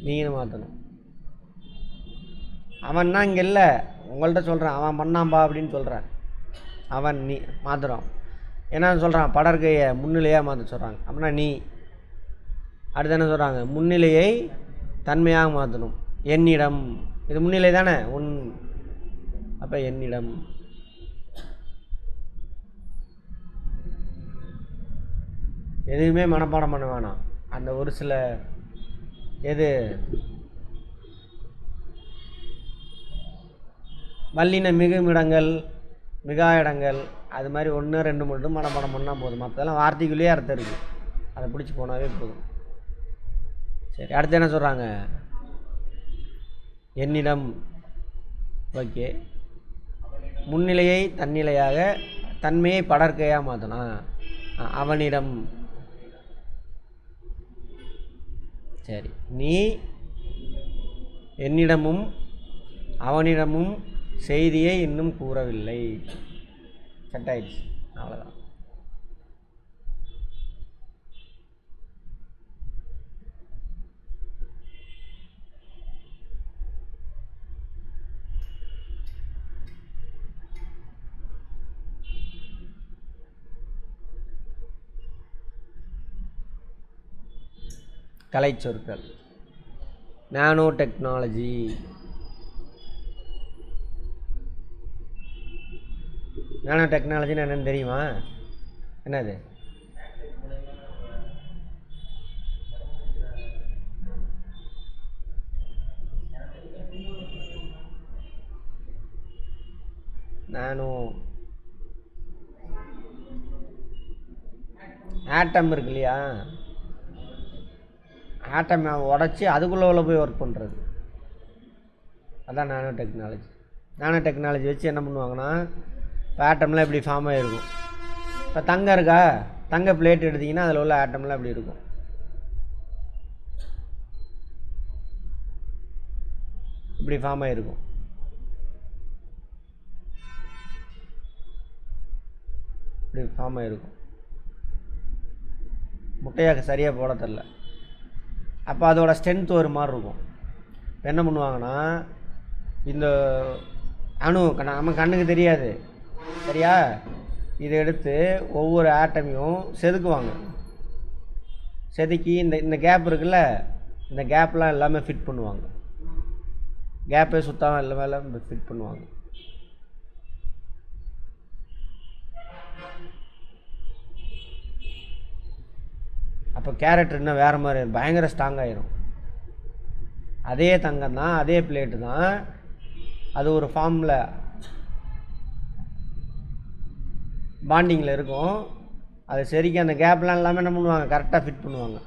நீன்னு மாற்றணும். அவன்னா இங்கே இல்லை, உங்கள்கிட்ட சொல்கிறேன். அவன் பண்ணாம்பா அப்படின்னு சொல்கிறேன். அவன் நீ மாத்திரம். என்ன சொல்கிறான், படர்க்கையை முன்னிலையாக மாற்ற சொல்கிறாங்க. அப்படின்னா நீ. அடுத்து என்ன சொல்கிறாங்க, முன்னிலையை தன்மையாக மாற்றணும். என்னிடம், இது முன்னிலை தானே, உன். அப்போ என்னிடம். எதுவுமே மனப்பாடம் பண்ண வேணாம். அந்த ஒரு சில எது வல்லின மிகுமிடங்கள், மிகா இடங்கள், அது மாதிரி 1 2 மட்டும் மனப்பாடம் பண்ணால் போதும். மற்றதெல்லாம் வார்த்தைக்குள்ளேயே அர்த்தம் இருக்குது. அதை பிடிச்சி போனாவே போதும். சரி, அடுத்து என்ன சொல்கிறாங்க, என்னிடம். ஓகே, முன்னிலையை தன்னிலையாக, தன்மையை படர்க்கையாக மாற்றணும். அவனிடம். சரி, நீ என்னிடமும் அவனிடமும் செய்தியை இன்னும் கூறவில்லை. செட் ஆயிடுச்சு, அவ்வளோதான். கலைச்சொற்கள். Nano technology. நானோ டெக்னாலஜின்னு என்னென்னு தெரியுமா? என்னது? நானோ ஆட்டம் இருக்கு இல்லையா, ஆட்டம் உடச்சி அதுக்குள்ளே போய் ஒர்க் பண்ணுறது, அதான் நானோ டெக்னாலஜி. நானோ டெக்னாலஜி வச்சு என்ன பண்ணுவாங்கன்னா, இப்போ ஆட்டம்லாம் இப்படி ஃபார்ம் ஆகிருக்கும். இப்போ தங்கம் இருக்கா, தங்க பிளேட் எடுத்திங்கன்னா அதில் உள்ள ஆட்டம்லாம் இப்படி இருக்கும். இப்படி ஃபார்ம் ஆகிருக்கும். இப்படி ஃபார்ம் ஆகிருக்கும். முட்டையாக சரியாக போட தெரில. அப்போ அதோட ஸ்ட்ரென்த் ஒரு மாதிரி இருக்கும். இப்போ என்ன பண்ணுவாங்கன்னா, இந்த அணு நம்ம கண்ணுக்கு தெரியாது சரியா, இதை எடுத்து ஒவ்வொரு ஆட்டமையும் செதுக்குவாங்க. செதுக்கி இந்த கேப் இருக்குல்ல, இந்த கேப்லாம் எல்லாமே ஃபிட் பண்ணுவாங்க. கேப்பே சுத்தாமல் எல்லாமே ஃபிட் பண்ணுவாங்க. அப்போ கேரக்டர் இன்னும் வேறு மாதிரி பயங்கர ஸ்ட்ராங் ஆகிரும். அதே தங்கம் தான், அதே பிளேட்டு தான், அது ஒரு ஃபார்மில் பாண்டிங்கில் இருக்கும். அது சரிக்கு அந்த கேப்லாம் எல்லாமே என்ன பண்ணுவாங்க, கரெக்டாக ஃபிட் பண்ணுவாங்க.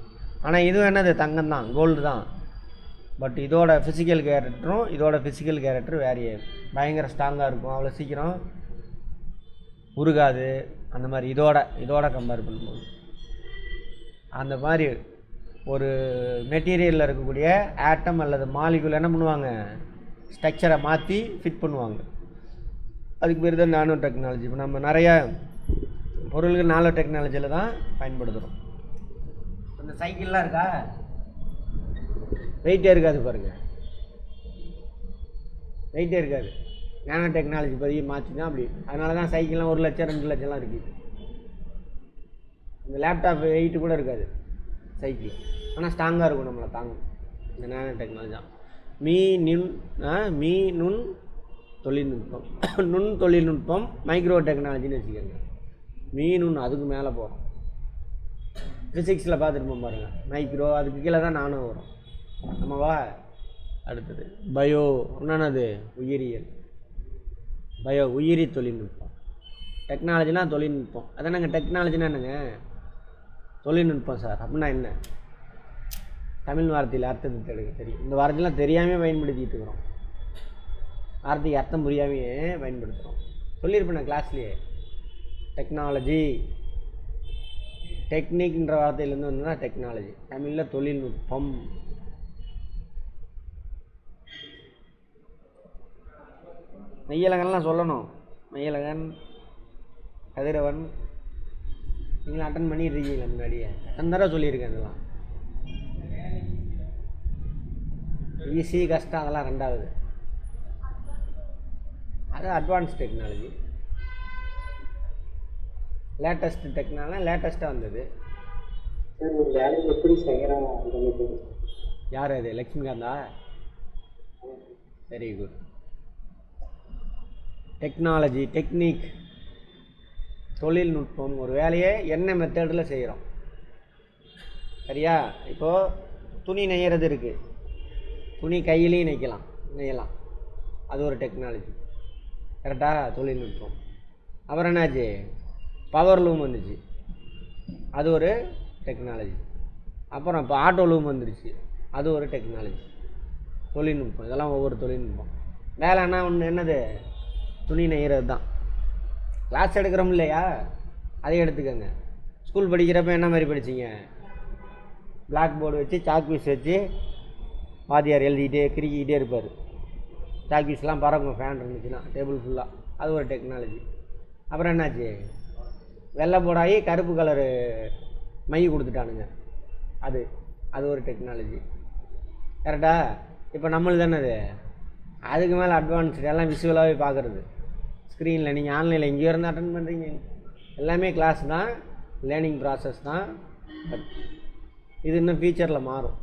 ஆனால் இதுவும் என்னது, தங்கம் தான், கோல்டு தான். பட் இதோட ஃபிசிக்கல் கேரக்டரும் இதோட ஃபிசிக்கல் கேரக்டர் வேறையே, பயங்கர ஸ்ட்ராங்காக இருக்கும், அவ்வளோ சீக்கிரம் உருகாது. அந்த மாதிரி இதோட கம்பேர் பண்ணும்போது அந்த மாதிரி ஒரு மெட்டீரியலில் இருக்கக்கூடிய ஆட்டம் அல்லது மாலிகுல் என்ன பண்ணுவாங்க, ஸ்ட்ரக்சரை மாற்றி ஃபிட் பண்ணுவாங்க. அதுக்கு பேர் தான் நானோ டெக்னாலஜி. இப்போ நம்ம நிறைய பொருளுக்கு நானோ டெக்னாலஜியில் தான் பயன்படுத்துகிறோம். இந்த சைக்கிள்லாம் இருக்கா, வெயிட்டே இருக்காது பாருங்கள், வெயிட்டே இருக்காது. நானோ டெக்னாலஜி பதிவு மாற்றி தான் அப்படி. அதனால தான் சைக்கிள்லாம் 1 லட்சம் 2 லட்சம்லாம் இருக்குது. இந்த லேப்டாப் வெயிட்டு கூட இருக்காது சைக்கிள், ஆனால் ஸ்ட்ராங்காக இருக்கும், நம்மளை தாங்கும். இந்த நானோ டெக்னாலஜி தான். மீ நுண் தொழில்நுட்பம். நுண் தொழில்நுட்பம் மைக்ரோ டெக்னாலஜின்னு வச்சுக்கோங்க. நுண் அதுக்கு மேலே போகிறோம். ஃபிசிக்ஸில் பார்த்துருப்போம் பாருங்கள், மைக்ரோ, அதுக்கு கீழே தான் நானும் வரும். நம்மவா அடுத்தது பயோ, என்னது உயிரியல். பயோ உயிரி தொழில்நுட்பம். டெக்னாலஜினா தொழில்நுட்பம். அதானங்க டெக்னாலஜினா என்னங்க, தொழில்நுட்பம் சார். அப்படின்னா என்ன, தமிழ் வார்த்தையில் அர்த்தத்தை தெரியுங்க தெரியும். இந்த வார்த்தையெல்லாம் தெரியாமல் பயன்படுத்திகிட்டு இருக்கிறோம், வார்த்தைக்கு அர்த்தம் புரியாமையே பயன்படுத்துகிறோம். சொல்லியிருப்பேன் நான் கிளாஸ்லேயே, டெக்னாலஜி டெக்னிக்ன்ற வார்த்தையிலேருந்து வந்து தான் டெக்னாலஜி. தமிழில் தொழில்நுட்பம். மெய்யழகன்லாம் சொல்லணும். மெய்யழகன், கதிரவன், நீங்கள் அட்டன் பண்ணிட்டுருக்கீங்களா முன்னாடியே? எத்தனை தடவை சொல்லியிருக்கேன். இதெல்லாம் ஈஸி கஷ்டம் அதெல்லாம் ரெண்டாவது, அது அட்வான்ஸ் டெக்னாலஜி. லேட்டஸ்ட் டெக்னாலஜி லேட்டஸ்ட்டாக வந்தது.
சார் ஒரு வேலையை எப்படி செய்கிறாங்க?
யார் அது? Lakshmikantha? Very good. Technology, technique, தொழில்நுட்பம். ஒரு வேலையை என்ன மெத்தடில் செய்கிறோம், சரியா? இப்போது துணி நெய்யறது இருக்குது, துணி கையிலையும் நெய்யலாம், அது ஒரு டெக்னாலஜி, கரெக்டாக? தொழில்நுட்பம். அப்புறம் என்னாச்சு, பவர் லூம் வந்துச்சு, அது ஒரு டெக்னாலஜி. அப்புறம் இப்போ ஆட்டோ லூம் வந்துருச்சு, அது ஒரு டெக்னாலஜி, தொழில்நுட்பம். இதெல்லாம் ஒவ்வொரு தொழில்நுட்பம். வேலைன்னா ஒன்று என்னது, துணி நெய்கிறது தான். கிளாஸ் எடுக்கிறோம் இல்லையா, அதை எடுத்துக்கோங்க. ஸ்கூல் படிக்கிறப்ப என்ன மாதிரி படிச்சிங்க? பிளாக் போர்டு வச்சு சாக் பீஸ் வச்சு வாத்தியார் எழுதிக்கிட்டே கிறுக்கிக்கிட்டே இருப்பார். சாக் பீஸ்லாம் பறக்கும் ஃபேன் இருந்துச்சுன்னா டேபிள் ஃபுல்லாக, அது ஒரு டெக்னாலஜி. அப்புறம் என்னாச்சு, வெள்ளை போடாகி கருப்பு கலரு மை கொடுத்துட்டானுங்க, அது ஒரு டெக்னாலஜி, கரெக்டா? இப்போ நம்மளுக்கு தானே அது, அதுக்கு மேலே அட்வான்ஸ்டு எல்லாம் விசுவலாகவே பார்க்குறது ஸ்க்ரீனில். நீங்கள் ஆன்லைனில் எங்கேயோ இருந்து அட்டன் பண்ணுறீங்க, எல்லாமே கிளாஸ் தான், லேர்னிங் ப்ராசஸ் தான். பட் இது இன்னும் ஃபியூச்சரில் மாறும்,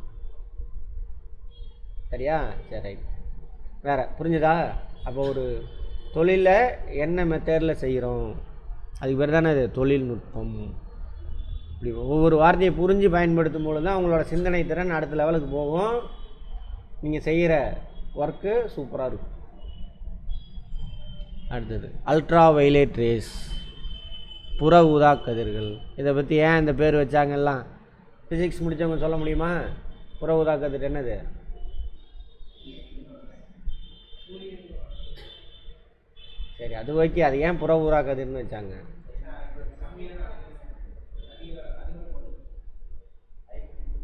சரியா? சரி, ரைட். வேறு புரிஞ்சுதா? அப்போ ஒரு தொழிலை என்ன மெத்தடில் செய்கிறோம், அதுக்கு பேர் தானே இது தொழில்நுட்பம். இப்படி ஒவ்வொரு வார்த்தையை புரிஞ்சு பயன்படுத்தும் பொழுது தான் உங்களோட சிந்தனை திறன் அடுத்த லெவலுக்கு போகும். நீங்கள் செய்கிற ஒர்க்கு சூப்பராக இருக்கும். அடுத்தது அல்ட்ரா வயலட் ரேஸ், புற ஊதா கதிர்கள். இதை பற்றி ஏன் இந்த பேர் வச்சாங்கலாம் ஃபிசிக்ஸ் முடித்தவங்க சொல்ல முடியுமா? புற ஊதா கதிர் என்னது? சரி, அது ஓகே. அது ஏன் புற ஊதா கதிர்னு வச்சாங்க?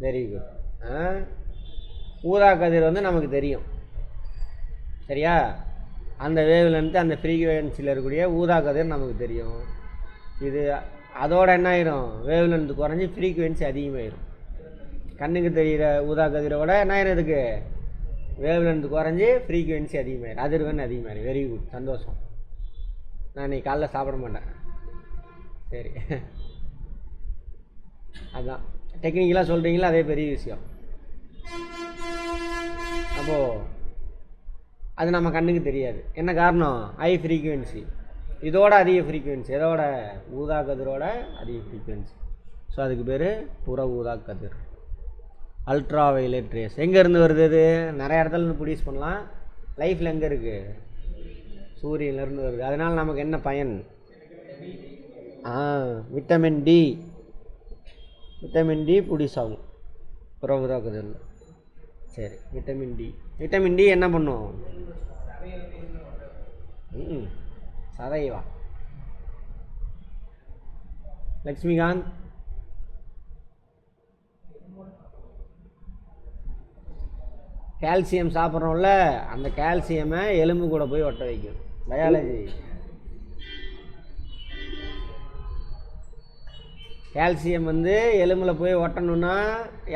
Very good. ஊதா கதிர் வந்து நமக்கு தெரியும், சரியா? அந்த வேவ்லேருந்து அந்த ஃப்ரீக்வன்சியில் இருக்கக்கூடிய ஊதா கதிர் நமக்கு தெரியும். இது அதோட என்ன ஆயிரும், வேவ்லேருந்து குறைஞ்சி ஃப்ரீக்வன்சி அதிகமாகிடும். கண்ணுக்கு தெரிகிற ஊதா கதிரோட என்ன ஆயிரும், இதுக்கு வேவ்லேருந்து குறைஞ்சி ஃப்ரீக்வன்சி அதிகமாகிடும், அதிர்வெண் அதிகமாகிடும். வெரி குட், சந்தோஷம். நான் இன்றைக்கி காலைல சாப்பிட மாட்டேன், சரி. அதுதான் டெக்னிக்கலாக சொல்கிறீங்களா, அதே பெரிய விஷயம். அப்போது அது நம்ம கண்ணுக்கு தெரியாது. என்ன காரணம்? High frequency. இதோட அதிக ஃப்ரீக்குவென்சி, எதோட? ஊதா கதிரோட அதிக ஃப்ரீக்குவென்சி. ஸோ அதுக்கு பேர் புற ஊதா கதிர், அல்ட்ரா வயலட் ரேஸ். எங்கேருந்து வருது? அது நிறைய இடத்துலேருந்து ப்ரொடியூஸ் பண்ணலாம். லைஃப்பில் எங்கே இருக்குது? சூரியன்லேருந்து வருது. அதனால் நமக்கு என்ன பயன்? Vitamin D, vitamin D produce ஆகும் புற ஊதா கதிரில். சரி, விட்டமின் டி. விட்டமின் டி என்ன பண்ணும்? சதைவா லக்ஷ்மிகாந்த்? கால்சியம் சாப்பிட்றோம்ல, அந்த கால்சியமை எலும்பு கூட போய் ஒட்ட வைக்கும். பயாலஜி. கால்சியம் வந்து எலும்பில் போய் ஒட்டணுன்னா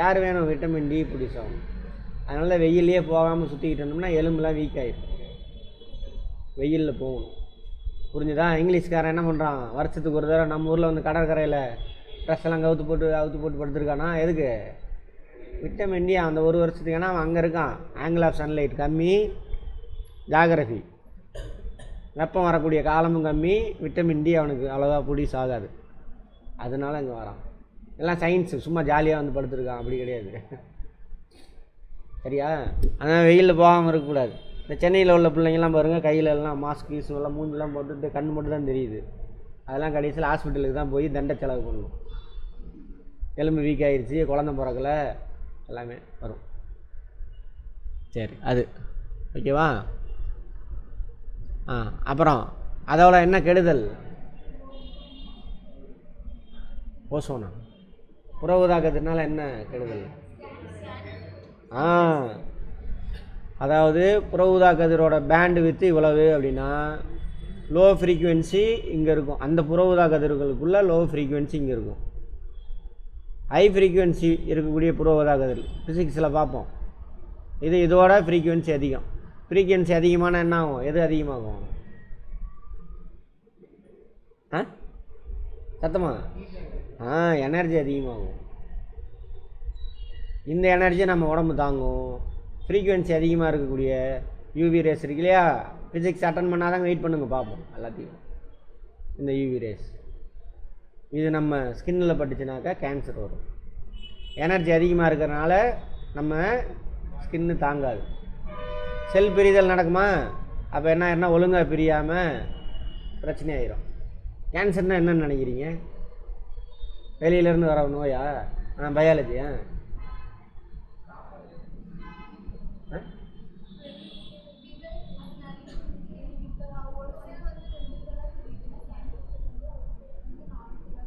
யார் வேணும்? விட்டமின் டி ப்ரொடியூஸ் ஆகும். அதனால் வெயிலே போகாமல் சுற்றிக்கிட்டு இருந்தோம்னா எலும்புலாம் வீக் ஆகிடும். வெயிலில் போகணும், புரிஞ்சுதா? இங்கிலீஷ்காரன் என்ன பண்ணுறான், வருஷத்துக்கு ஒரு தடவை நம்ம ஊரில் வந்து கடற்கரையில் ட்ரெஸ் எல்லாம் அவுத்து போட்டு படுத்துருக்கானா? எதுக்கு? Vitamin D. அந்த ஒரு வருஷத்துக்கு. ஏன்னா அவன் அங்கே இருக்கான், ஆங்கிள் ஆஃப் சன்லைட் கம்மி, ஜாகிரஃபி, வெப்பம் வரக்கூடிய காலமும் கம்மி, விட்டமின் டி அவனுக்கு அவ்வளோவா ப்ரொடியூஸ் ஆகாது. அதனால இங்கே வரான். எல்லாம் சயின்ஸு, சும்மா ஜாலியாக வந்து படுத்துருக்கான், அப்படி கிடையாது, சரியா? அதனால் வெயிலில் போகாமல் இருக்கக்கூடாது. இந்த சென்னையில் உள்ள பிள்ளைங்கள்லாம் பாருங்கள், கையில் எல்லாம் மாஸ்க் கீஸ் எல்லாம் மூஞ்செலாம் போட்டுட்டு கண் மட்டும் தான் தெரியுது. அதெல்லாம் கடைசியில் ஹாஸ்பிட்டலுக்கு தான் போய் தண்டை செலவு பண்ணணும். எலும்பு வீக் ஆகிடுச்சி, குழந்த பிறக்கல, எல்லாமே வரும். சரி, அது ஓகேவா? அப்புறம் அதோட என்ன கெடுதல்? ஓசோனா. புற ஊதா கதிர்னால என்ன கெடுதல்? அதாவது புற ஊதா கதிரோட பேண்டு வித்து இவ்வளவு அப்படின்னா, லோ ஃப்ரீக்குவென்சி இங்கே இருக்கும். அந்த புற ஊதா கதிர்களுக்குள்ளே லோ ஃப்ரீக்குவென்சி இங்கே இருக்கும். ஹை ஃப்ரீக்குவென்சி இருக்கக்கூடிய புற ஊதா கதிர் ஃபிசிக்ஸில் பார்ப்போம். இதோட ஃப்ரீக்குவென்சி அதிகம். ஃப்ரீக்குவென்சி அதிகமான என்ன ஆகும்? எது அதிகமாகும்? சத்தமா எனர்ஜி அதிகமாகும். இந்த எனர்ஜியை நம்ம உடம்பு தாங்கும். ஃப்ரீக்குவென்சி அதிகமாக இருக்கக்கூடிய யூவி ரேஸ் இருக்கு இல்லையா, ஃபிசிக்ஸ் அட்டன் பண்ணாதாங்க, வெயிட் பண்ணுங்க பார்ப்போம் எல்லாத்தையும். இந்த யூவி ரேஸ் இது நம்ம ஸ்கின்னில் பட்டுச்சுனாக்கா கேன்சர் வரும். எனர்ஜி அதிகமாக இருக்கிறனால நம்ம ஸ்கின்னு தாங்காது. செல் பிரிதல் நடக்குமா, அப்போ என்ன ஒழுங்காக பிரியாமல் பிரச்சனை ஆயிரும். கேன்சர்னால் என்னன்னு நினைக்கிறீங்க? வெளியிலேருந்து வர நோயா? பயாலஜியா?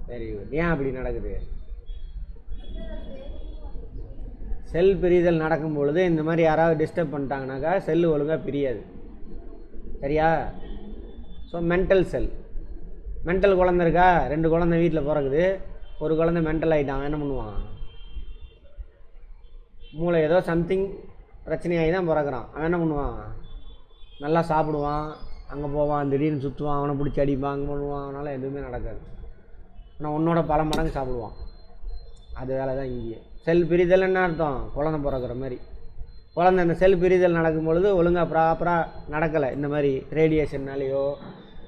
Very good. ஏன் அப்படி நடக்குது? செல் பிரிதல் நடக்கும் பொழுது இந்த மாதிரி யாராவது டிஸ்டர்ப் பண்ணிட்டாங்கனாக்கா செல்லு ஒழுங்காக பிரியாது. சரியா? ஸோ மென்டல் குழந்தை இருக்கா, 2 குழந்தை வீட்டில் பிறகுது, ஒரு குழந்தை மென்டல் ஆகிட்டான், என்ன பண்ணுவான்? மூளை ஏதோ சம்திங் பிரச்சனையாகி தான் பிறகுறான். அவன் என்ன பண்ணுவான்? நல்லா சாப்பிடுவான், அங்கே போவான், திடீர்னு சுற்றுவான், அவனை பிடிச்சி அடிப்பான், அங்கே பண்ணுவான், அவனால் எதுவுமே நடக்காது. ஆனால் உன்னோட பல மடங்கு சாப்பிடுவான். அது வேலை தான் இங்கேயே. செல் பிரிதல் என்ன அர்த்தம்? குழந்தை பிறக்கிற மாதிரி. குழந்தை இந்த செல் பிரிதல் நடக்கும் பொழுது ஒழுங்காக ப்ராப்பராக நடக்கலை, இந்த மாதிரி ரேடியேஷன்னாலேயோ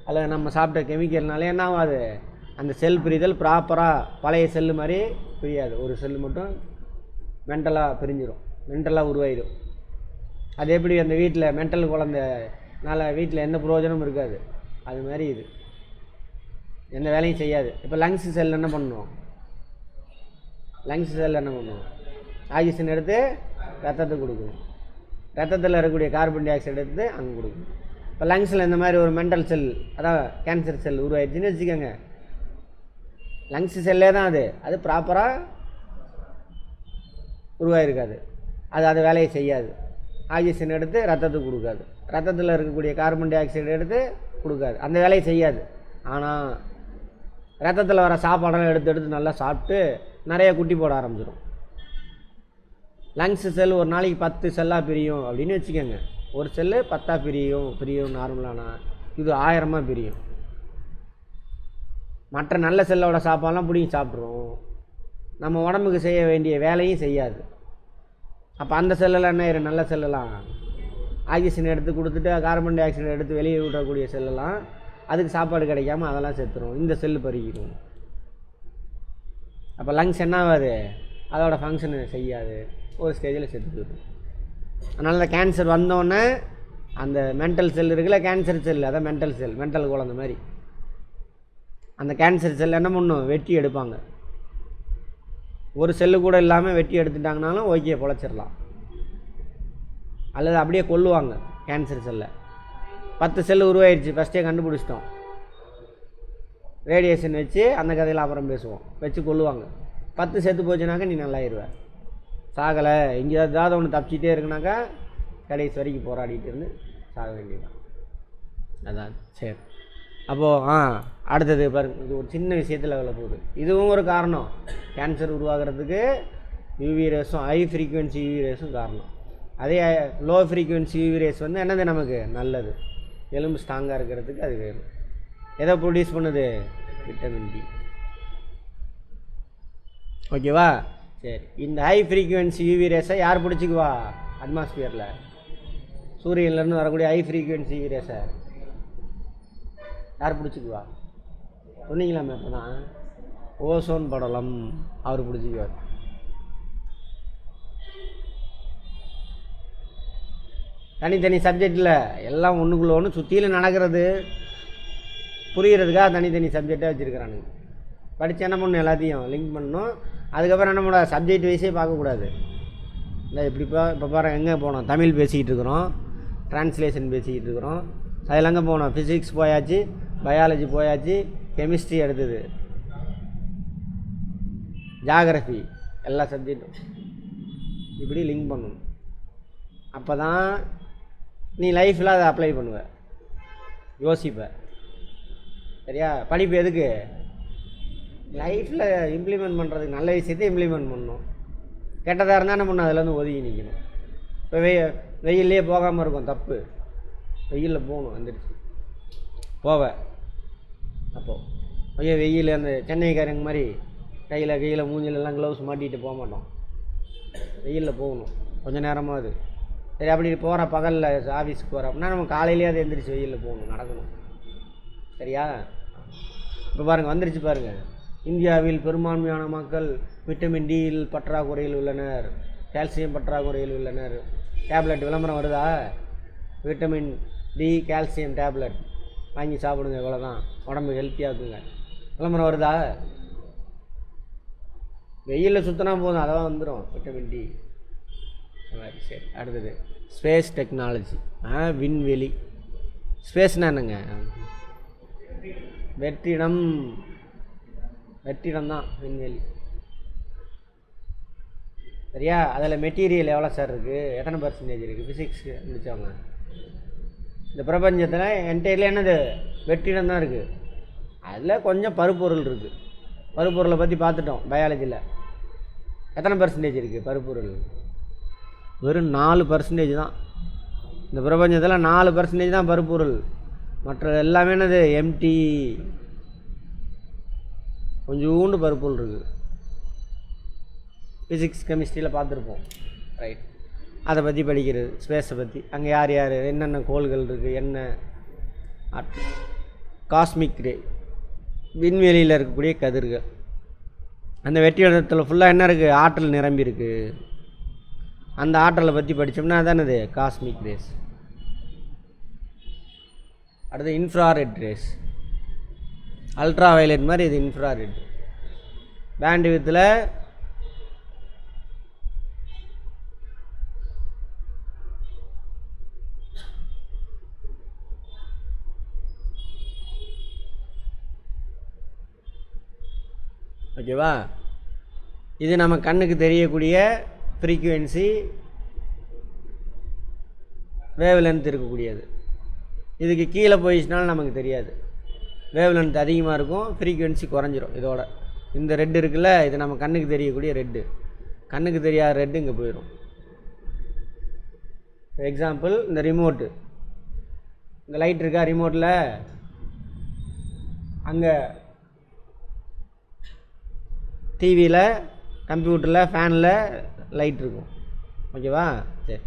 அல்லது நம்ம சாப்பிட்ட கெமிக்கல்னாலே என்ன ஆகாது, அந்த செல் பிரிதல் ப்ராப்பராக பழைய செல்லு மாதிரி பிரியாது. ஒரு செல்லு மட்டும் மென்டலாக பிரிஞ்சிடும், மென்டலாக உருவாயிடும். அது எப்படி அந்த வீட்டில் மென்டல் குழந்தைனால வீட்டில் எந்த பிரயோஜனமும் இருக்காது. அது மாதிரி இது எந்த வேலையும் செய்யாது. இப்போ லங்ஸ் செல் என்ன பண்ணுவோம்? ஆக்சிஜன் எடுத்து ரத்தத்துக்கு கொடுக்கணும், ரத்தத்தில் இருக்கக்கூடிய கார்பன் டை ஆக்சைடு எடுத்து அங்கே கொடுக்கணும். இப்போ லங்ஸில் இந்த மாதிரி ஒரு மென்டல் செல், அதாவது கேன்சர் செல் உருவாயிடுச்சுன்னு வச்சுக்கோங்க, லங்ஸ் செல்லே தான் அது ப்ராப்பராக உருவாயிருக்காது. அது வேலையை செய்யாது. ஆக்சிஜன் எடுத்து ரத்தத்துக்கு கொடுக்காது, ரத்தத்தில் இருக்கக்கூடிய கார்பன் டை ஆக்சைடு எடுத்து கொடுக்காது, அந்த வேலையை செய்யாது. ஆனால் ரத்தத்தில் வர சாப்பாடெல்லாம் எடுத்து நல்லா சாப்பிட்டு நிறைய குட்டி போட ஆரம்பிச்சிடும். லங்ஸ் செல் ஒரு நாளைக்கு 10 செல்லாக பிரியும் அப்படின்னு வச்சுக்கோங்க. ஒரு செல்லு 10ஆக பிரியும் நார்மலானா, இது 1000 பிரியும். மற்ற நல்ல செல்லோட சாப்பாடெல்லாம் பிடிங்கி சாப்பிட்ரும், நம்ம உடம்புக்கு செய்ய வேண்டிய வேலையும் செய்யாது. அப்போ அந்த செல்லெல்லாம் என்ன, நல்ல செல்லெல்லாம் ஆக்சிஜன் எடுத்து கொடுத்துட்டு கார்பன் டை ஆக்சைடு எடுத்து வெளியே விடக்கூடிய செல்லெல்லாம் அதுக்கு சாப்பாடு கிடைக்காம அதெல்லாம் செத்துரும், இந்த செல்லு பருகிடும். அப்போ லங்ஸ் என்ன ஆகாது, அதோட ஃபங்க்ஷனு செய்யாது, ஒரு ஸ்டேஜில் செத்து போயிடும். அதனால தான் கேன்சர் வந்தோடனே அந்த மென்டல் செல் இருக்குல்ல, கேன்சர் செல், அதான் மென்டல் செல், மென்டல் குழந்தை மாதிரி. அந்த கேன்சர் செல் என்ன பண்ணும், வெட்டி எடுப்பாங்க. ஒரு செல்லு கூட இல்லாமல் வெட்டி எடுத்துட்டாங்கனாலும் ஓகே, பொழைச்சிடலாம். அல்லது அப்படியே கொல்லுவாங்க கேன்சர் செல்லை. 10 செல்லு உருவாயிடுச்சு, ஃபஸ்ட்டே கண்டுபிடிச்சிட்டோம், ரேடியேஷன் வச்சு அந்த கதையில் அப்புறம் பேசுவோம், வச்சு கொல்லுவாங்க. 10 செத்து போச்சுனாக்கா நீ நல்லாயிருவேன். சாகலை, இங்கே ஏதாவது ஒன்று தப்பிச்சிட்டே இருக்குனாக்கா கடைசி வரைக்கும் போராடிட்டு இருந்து சாக வேண்டியதுதான். அதான் சரி. அப்போது அடுத்தது பாருங்க, இது ஒரு சின்ன விஷயத்தில் அவ்வளோ போகுது. இதுவும் ஒரு காரணம், கேன்சர் உருவாகிறதுக்கு யூவி ரேஸும் ஹை ஃப்ரீக்குவென்சி யூவி ரேஸும் காரணம். அதே லோ ஃப்ரீக்குவென்சி யூவி ரேஸ் வந்து என்னது, நமக்கு நல்லது, எலும்பு ஸ்ட்ராங்காக இருக்கிறதுக்கு அது வேணும். எதை ப்ரொடியூஸ் பண்ணுது, விட்டமின் டி. ஓகேவா? சரி, இந்த ஹை ஃப்ரீக்குவென்சி யூவி ரேஸை யார் பிடிச்சிக்குவா? அட்மாஸ்பியரில் சூரியன்லேருந்து வரக்கூடிய ஹை ஃப்ரீக்குவென்சி யூவி ரேஸை யார் பிடிச்சிக்குவா? சொன்னீங்களாமே இப்போ தான், ஓசோன் படலம் அவர் பிடிச்சிக்குவார். தனித்தனி சப்ஜெக்டில் எல்லாம் ஒன்றுக்குள்ளே ஒன்று சுற்றியில் நடக்கிறது புரிகிறதுக்காக தனித்தனி சப்ஜெக்டாக வச்சுருக்கிறானுங்க. படித்து என்ன பண்ணணும், எல்லாத்தையும் லிங்க் பண்ணணும். அதுக்கப்புறம் என்ன பண்ண, சப்ஜெக்ட் வைஸே பார்க்கக்கூடாது. இல்லை இப்போ பாருங்கள், எங்கே போனோம், தமிழ் பேசிக்கிட்டு இருக்கிறோம், ட்ரான்ஸ்லேஷன் பேசிக்கிட்டு இருக்கிறோம், அதில் எங்கே போனோம், ஃபிசிக்ஸ் போயாச்சு, பயாலஜி போயாச்சு, கெமிஸ்ட்ரி எடுத்தது, ஜாகிரஃபி, எல்லா சப்ஜெக்டும் இப்படி லிங்க் பண்ணணும். அப்போ தான் நீ லைஃப்பில் அதை அப்ளை பண்ணுவ, யோசிப்ப. சரியா? படிப்பு எதுக்கு, லைஃப்பில் இம்ப்ளிமெண்ட் பண்ணுறதுக்கு, நல்ல விஷயத்தை இம்ப்ளிமெண்ட் பண்ணணும். கெட்டதாக இருந்தால் என்ன பண்ணணும், அதில் வந்து ஒதுங்கி நிற்கணும். இப்போ வெயிலே போகாமல் இருக்கும், தப்பு. வெயிலில் போகணும், வந்துடுச்சு போவ. அப்போது ஐயோ வெயில் அந்த சென்னைக்காரங்க மாதிரி கையில் மூஞ்சிலெல்லாம் க்ளவுஸ் மாட்டிகிட்டு போக மாட்டோம். வெயிலில் போகணும் கொஞ்சம் நேரமாவது. சரி அப்படி போகிற பகலில் ஆஃபீஸுக்கு போகிற அப்படின்னா நம்ம காலையிலேயே அதை எந்திரிச்சு வெயிலில் போகணும், நடக்கணும். சரியா? இப்போ பாருங்கள் வந்துருச்சு பாருங்கள். இந்தியாவில் பெரும்பான்மையான மக்கள் விட்டமின் டியில் பற்றாக்குறையில் உள்ளனர், கால்சியம் பற்றாக்குறையில் உள்ளனர். டேப்லெட் விளம்பரம் வருதா? விட்டமின் டி கால்சியம் டேப்லெட் வாங்கி சாப்பிடுங்க, இவ்வளோதான், உடம்பு ஹெல்த்தியாகுங்க. விளம்பரம் வருதா? வெயிலில் சுற்றினா போதும், அதெல்லாம் வந்துடும் விட்டமின் டி. சரி அடுத்தது ஸ்பேஸ் டெக்னாலஜி. விண்வெளி. ஸ்பேஸ்னா என்னங்க? வெற்றிடம் தான் விண்வெளி. சரியா? அதில் மெட்டீரியல் எவ்வளோ சார் இருக்குது, எத்தனை பர்சன்டேஜ் இருக்குது? ஃபிசிக்ஸ் முடித்தவங்க. இந்த பிரபஞ்சத்தில் என்டையர்லி என்னது வெற்றிடம் தான் இருக்குது. அதில் கொஞ்சம் பருப்பொருள் இருக்குது. பருப்பொருளை பற்றி பார்த்துட்டோம் பயாலஜியில். எத்தனை பர்சன்டேஜ் இருக்குது பருப்பொருள்? வெறும் 4% தான். இந்த பிரபஞ்சத்தில் 4% தான் பருப்பொருள். மற்ற எல்லாமே என்னது எம்டி. கொஞ்சோண்டு பருப்பொருள் இருக்குது. ஃபிசிக்ஸ் கெமிஸ்ட்ரியில் பார்த்துருப்போம். ரைட், அதை பற்றி படிக்கிறது, ஸ்பேஸை பற்றி. அங்கே யார் யார் என்னென்ன கோள்கள் இருக்குது, என்ன காஸ்மிக் ரே, விண்வெளியில் இருக்கக்கூடிய கதிர்கள். அந்த வெற்றிடத்தில் ஃபுல்லாக என்ன இருக்குது? ஆற்றல் நிரம்பி இருக்குது. அந்த ஆற்றலை பற்றி படித்தோம்னா அதானது காஸ்மிக் ரேஸ். அடுத்து இன்ஃப்ராரெட் ரேஸ். அல்ட்ரா வயலட் மாதிரி இது இன்ஃப்ராரெட். பேண்ட் வித்தில் ஓகேவா? இது நம்ம கண்ணுக்கு தெரியக்கூடிய ஃப்ரீக்குவென்சி, வேவ் லென்த் இருக்கக்கூடியது. இதுக்கு கீழே போயிடுச்சுனாலும் நமக்கு தெரியாது. வேவ் லென்த் அதிகமாக இருக்கும், ஃப்ரீக்குவென்சி குறைஞ்சிரும். இதோட இந்த ரெட்டு இருக்குல்ல, இது நம்ம கண்ணுக்கு தெரியக்கூடிய ரெட்டு. கண்ணுக்கு தெரியாத ரெட்டு இங்கே போயிடும். எக்ஸாம்பிள் இந்த ரிமோட்டு. இந்த லைட் இருக்கா ரிமோட்டில், அங்கே டிவியில், கம்ப்யூட்டரில், ஃபேனில் லைட் இருக்கும். ஓகேவா? சரி,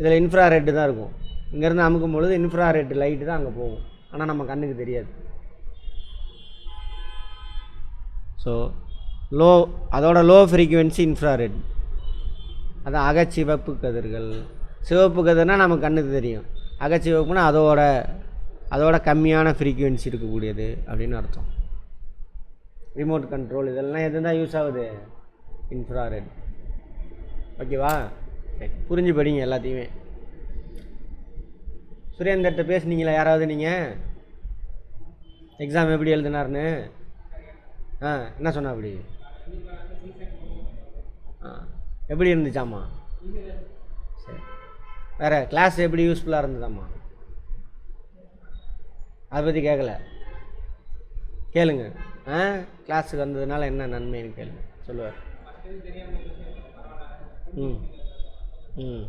இதில் இன்ஃப்ராரெட்டு தான் இருக்கும். இங்கேருந்து அமுக்கும் பொழுது இன்ஃப்ராரெட் லைட்டு தான் அங்கே போகும், ஆனால் நம்ம கண்ணுக்கு தெரியாது. ஸோ அதோட லோ ஃப்ரீக்குவென்சி இன்ஃப்ராரெட். அதான் அகச்சிவப்பு கதிர்கள். சிவப்பு கதிர்னால் நம்ம கண்ணுக்கு தெரியும், அகச்சிவப்புனா அதோட கம்மியான ஃப்ரீக்குவென்சி இருக்கக்கூடியது அப்படின்னு அர்த்தம். ரிமோட் கண்ட்ரோல் இதெல்லாம் எது தான் யூஸ் ஆகுது? இன்ஃப்ராரெட். ஓகேவா? புரிஞ்சு படிங்க எல்லாத்தையுமே. சுரேந்தர்கிட்ட பேசுனீங்களா யாராவது நீங்கள்? எக்ஸாம் எப்படி எழுதினார்னு என்ன சொன்னா? அப்படி எப்படி இருந்துச்சாம்மா? சரி, வேறு கிளாஸ் எப்படி யூஸ்ஃபுல்லாக இருந்ததாம்மா? அதை பற்றி கேட்கல, கேளுங்க. கிளாஸுக்கு வந்ததுனால என்ன நன்மைன்னு கேளுங்க, சொல்லுவார். ம் ம்